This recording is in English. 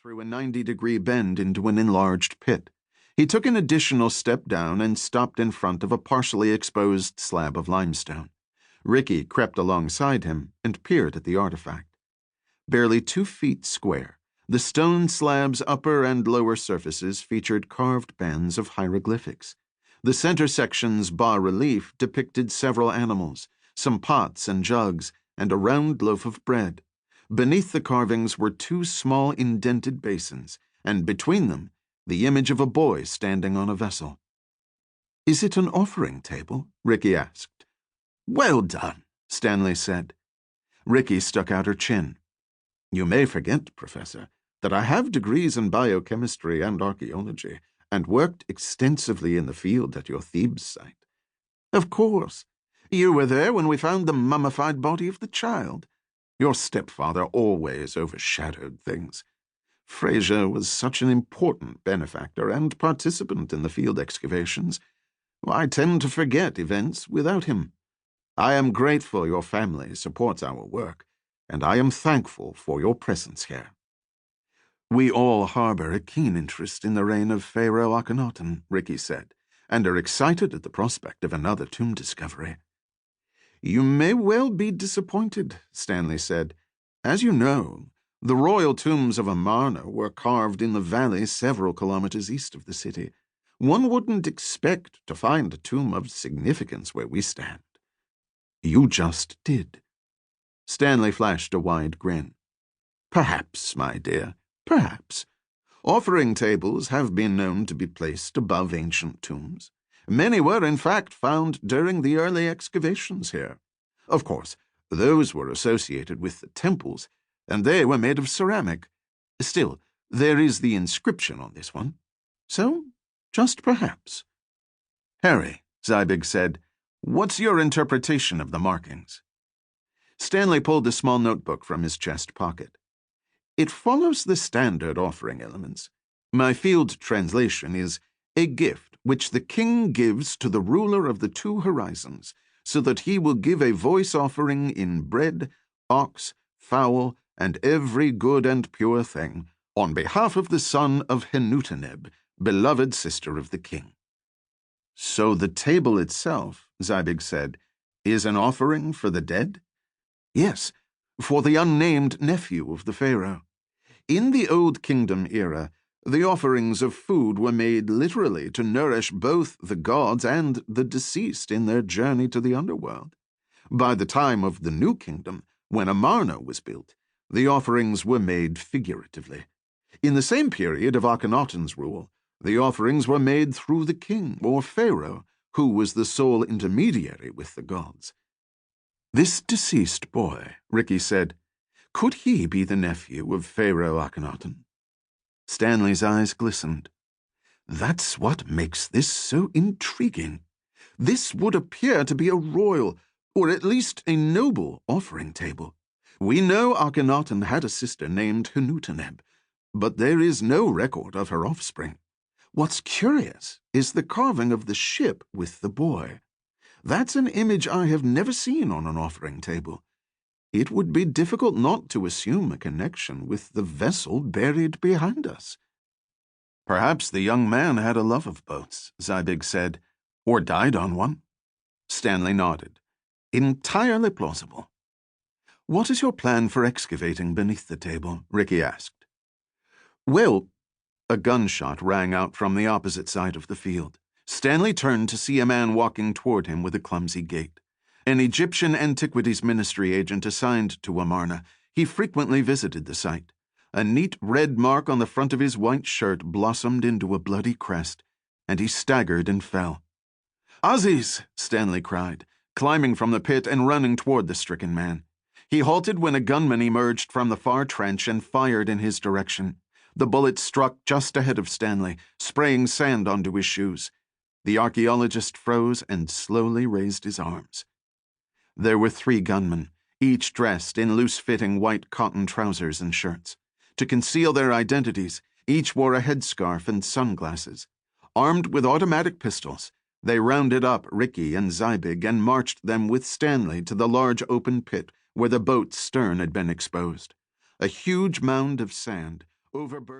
through a 90-degree bend into an enlarged pit. He took an additional step down and stopped in front of a partially exposed slab of limestone. Ricky crept alongside him and peered at the artifact. Barely 2 feet square, the stone slab's upper and lower surfaces featured carved bands of hieroglyphics. The center section's bas-relief depicted several animals, some pots and jugs, and a round loaf of bread. Beneath the carvings were 2 small indented basins, and between them, the image of a boy standing on a vessel. "Is it an offering table?" Ricky asked. "Well done," Stanley said. Ricky stuck out her chin. "You may forget, Professor, that I have degrees in biochemistry and archaeology, and worked extensively in the field at your Thebes site." "Of course. You were there when we found the mummified body of the child. Your stepfather always overshadowed things. Fraser was such an important benefactor and participant in the field excavations. I tend to forget events without him. I am grateful your family supports our work, and I am thankful for your presence here." "We all harbor a keen interest in the reign of Pharaoh Akhenaten," Ricky said, "and are excited at the prospect of another tomb discovery." "You may well be disappointed," Stanley said. "As you know, the royal tombs of Amarna were carved in the valley several kilometers east of the city. One wouldn't expect to find a tomb of significance where we stand." "You just did." Stanley flashed a wide grin. "Perhaps, my dear, perhaps. Offering tables have been known to be placed above ancient tombs. Many were, in fact, found during the early excavations here. Of course, those were associated with the temples, and they were made of ceramic. Still, there is the inscription on this one. So, just perhaps." "Harry," Zybig said, "what's your interpretation of the markings?" Stanley pulled a small notebook from his chest pocket. "It follows the standard offering elements. My field translation is, 'A gift which the king gives to the ruler of the 2 horizons, so that he will give a voice offering in bread, ox, fowl, and every good and pure thing, on behalf of the son of Henuteneb, beloved sister of the king.'" "So the table itself," Zybig said, "is an offering for the dead?" "Yes, for the unnamed nephew of the pharaoh. In the Old Kingdom era, the offerings of food were made literally to nourish both the gods and the deceased in their journey to the underworld. By the time of the New Kingdom, when Amarna was built, the offerings were made figuratively. In the same period of Akhenaten's rule, the offerings were made through the king or pharaoh, who was the sole intermediary with the gods. "This deceased boy," Ricky said, "could he be the nephew of Pharaoh Akhenaten?" Stanley's eyes glistened. "That's what makes this so intriguing. This would appear to be a royal, or at least a noble, offering table. We know Akhenaten had a sister named Henuteneb, but there is no record of her offspring. What's curious is the carving of the ship with the boy. That's an image I have never seen on an offering table. It would be difficult not to assume a connection with the vessel buried behind us." "Perhaps the young man had a love of boats," Zybig said, "or died on one." Stanley nodded. "Entirely plausible." "What is your plan for excavating beneath the table?" Ricky asked. "Well," a gunshot rang out from the opposite side of the field. Stanley turned to see a man walking toward him with a clumsy gait. An Egyptian Antiquities Ministry agent assigned to Amarna, he frequently visited the site. A neat red mark on the front of his white shirt blossomed into a bloody crest, and he staggered and fell. "Aziz!" Stanley cried, climbing from the pit and running toward the stricken man. He halted when a gunman emerged from the far trench and fired in his direction. The bullet struck just ahead of Stanley, spraying sand onto his shoes. The archaeologist froze and slowly raised his arms. There were 3 gunmen, each dressed in loose-fitting white cotton trousers and shirts. To conceal their identities, each wore a headscarf and sunglasses. Armed with automatic pistols, they rounded up Ricky and Zybig and marched them with Stanley to the large open pit where the boat's stern had been exposed. A huge mound of sand, overburdened.